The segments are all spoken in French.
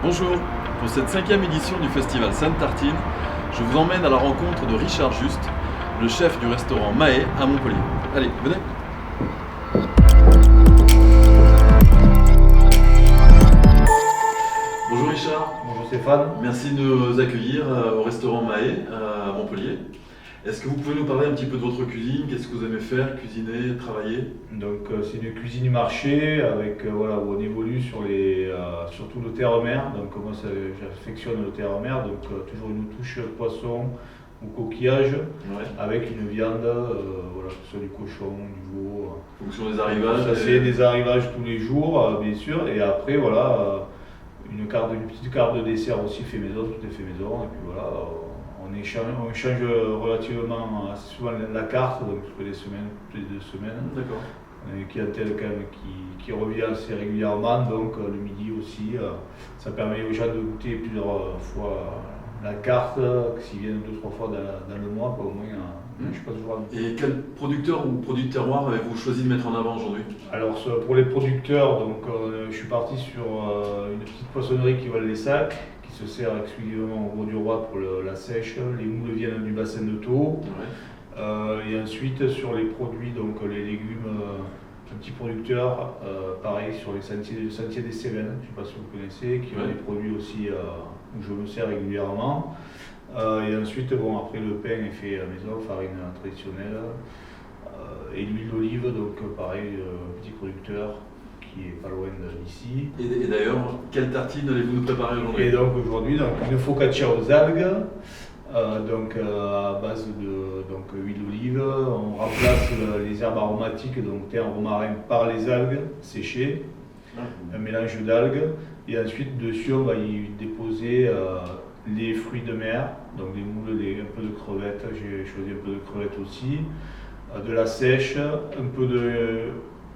Bonjour, pour cette 5e édition du festival Sainte-Tartine, je vous emmène à la rencontre de Richard Just, le chef du restaurant Mahé à Montpellier. Allez, venez. Bonjour Richard. Bonjour Stéphane. Merci de nous accueillir au restaurant Mahé à Montpellier. Est-ce que vous pouvez nous parler un petit peu de votre cuisine? Qu'est-ce que vous aimez faire, cuisiner, travailler? Donc c'est une cuisine du marché avec voilà, où on évolue sur surtout le terre-mer. Donc moi j'affectionne le terre-mer, donc toujours une touche poisson ou coquillage, Ouais. avec une viande, voilà, que ce soit du cochon, du veau. En fonction des arrivages. Ça c'est des arrivages tous les jours, bien sûr. Et après voilà, une petite carte de dessert aussi fait maison, tout est fait maison. Et puis voilà. On change relativement assez souvent la carte, donc toutes les semaines, toutes les 2 semaines. D'accord. On a une clientèle quand même qui revient assez régulièrement, donc le midi aussi. Ça permet aux gens de goûter plusieurs fois la carte, s'ils viennent 2-3 fois dans le mois, au moins, je sais pas toujours. Et quel producteur ou produit de terroir avez-vous choisi de mettre en avant aujourd'hui? Alors pour les producteurs, donc, je suis parti sur une petite poissonnerie qui vole les sacs, qui se sert exclusivement au Gros du Roi pour la sèche. Les moules viennent du bassin de Thau. Ouais. Et ensuite sur les produits, donc les légumes, un petit producteur, pareil sur le sentier des Cévennes, je ne sais pas si vous connaissez, qui ont des produits aussi où je me sers régulièrement. Et ensuite, bon, après le pain est fait à maison, farine traditionnelle, et l'huile d'olive, donc pareil, petit producteur qui est pas loin d'ici. Et d'ailleurs, quelle tartine allez-vous nous préparer aujourd'hui? Et donc aujourd'hui, une focaccia aux algues, donc à base de huile d'olive. On remplace les herbes aromatiques, donc thé en romarin, par les algues séchées, un mélange d'algues. Et ensuite dessus on va y déposer les fruits de mer, donc des moules, un peu de crevettes, j'ai choisi un peu de crevettes aussi, de la sèche,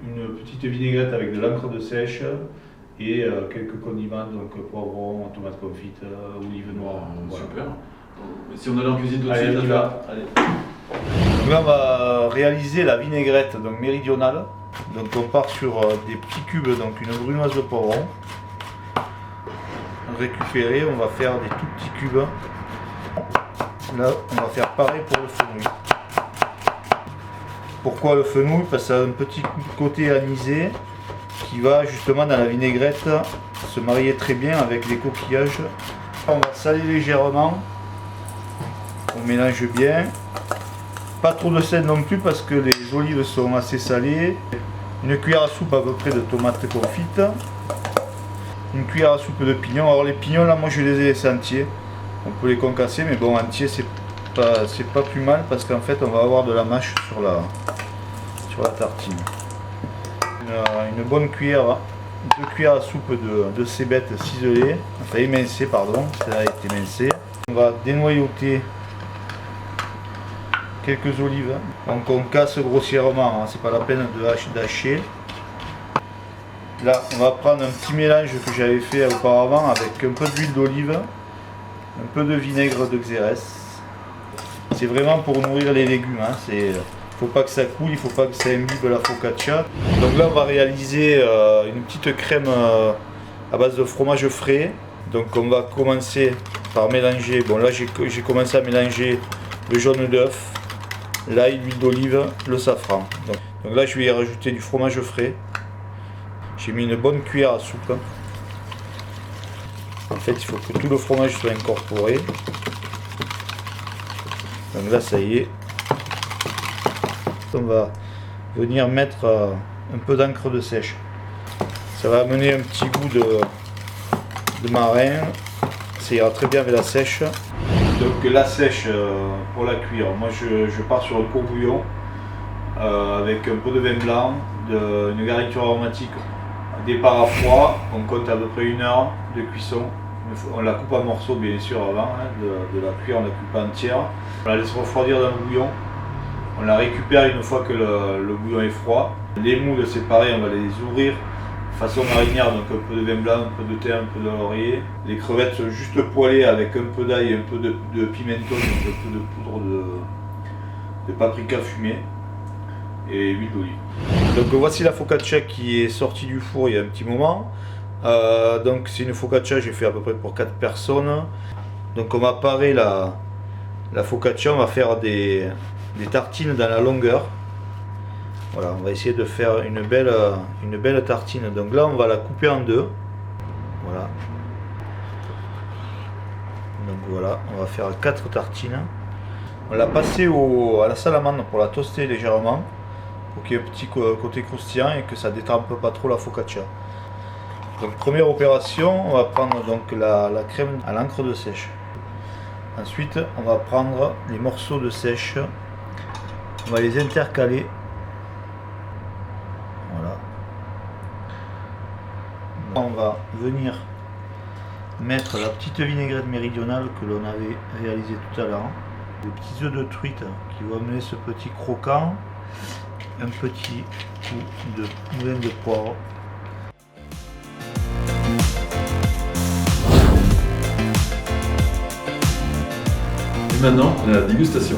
une petite vinaigrette avec de l'encre de sèche et quelques condiments, donc poivron, tomate confite, olive noire. Voilà. Super. Si on allait en cuisine tout de Allez, suite, on y va. Allez. Donc là on va réaliser la vinaigrette donc méridionale. Donc on part sur des petits cubes, donc une brunoise de poivron. Récupérer, on va faire des tout petits cubes. Là on va faire pareil pour le fenouil. Pourquoi le fenouil? Parce que ça a un petit côté anisé qui va justement dans la vinaigrette se marier très bien avec les coquillages. On va saler légèrement, on mélange bien. Pas trop de sel non plus parce que les olives sont assez salées. Une cuillère à soupe à peu près de tomates confites. Une cuillère à soupe de pignons. Alors les pignons là moi je les ai laissés entiers. On peut les concasser mais bon entiers c'est pas plus mal parce qu'en fait on va avoir de la mâche sur la tartine. Une bonne cuillère, 2 cuillères à soupe de cébettes ciselées, enfin émincées pardon, celle-là est émincée. On va dénoyauter quelques olives, donc on casse grossièrement, hein, c'est pas la peine d'hacher. Là on va prendre un petit mélange que j'avais fait auparavant avec un peu d'huile d'olive, un peu de vinaigre de xérès. C'est vraiment pour nourrir les légumes, hein, faut pas que ça coule, il faut pas que ça imbibe la focaccia. Donc là on va réaliser une petite crème à base de fromage frais. Donc on va commencer par mélanger, bon là j'ai commencé à mélanger le jaune d'œuf, l'ail, l'huile d'olive, le safran. Donc là je vais y rajouter du fromage frais. J'ai mis une bonne cuillère à soupe. En fait il faut que tout le fromage soit incorporé. Donc là ça y est. On va venir mettre un peu d'encre de sèche. Ça va amener un petit goût de marin. Ça ira très bien avec la sèche. Donc la sèche pour la cuire, moi je pars sur le court bouillon avec un peu de vin blanc, une garniture aromatique, départ à froid. On compte à peu près 1 heure de cuisson. On la coupe en morceaux bien sûr avant de la cuire, on la coupe entière. On la laisse refroidir dans le bouillon. On la récupère une fois que le bouillon est froid. Les moules c'est pareil, on va les ouvrir façon marinière, donc un peu de vin blanc, un peu de thym, un peu de laurier. Les crevettes sont juste poêlées avec un peu d'ail, un peu de pimentone, donc un peu de poudre de paprika fumée et huile d'olive. Donc voici la focaccia qui est sortie du four il y a un petit moment. Donc c'est une focaccia, j'ai fait à peu près pour 4 personnes. Donc on va parer la focaccia, on va faire des tartines dans la longueur. Voilà, on va essayer de faire une belle tartine. Donc là on va la couper en deux. Voilà. Donc voilà, on va faire 4 tartines. On l'a passé à la salamandre pour la toaster légèrement, pour qu'il y ait un petit côté croustillant et que ça détrempe pas trop la focaccia. Donc première opération, on va prendre donc la crème à l'encre de sèche. Ensuite, on va prendre les morceaux de sèche, on va les intercaler. Voilà. On va venir mettre la petite vinaigrette méridionale que l'on avait réalisée tout à l'heure. Des petits œufs de truite qui vont amener ce petit croquant. Un petit coup de moulin de poivre. Et maintenant, on est à la dégustation.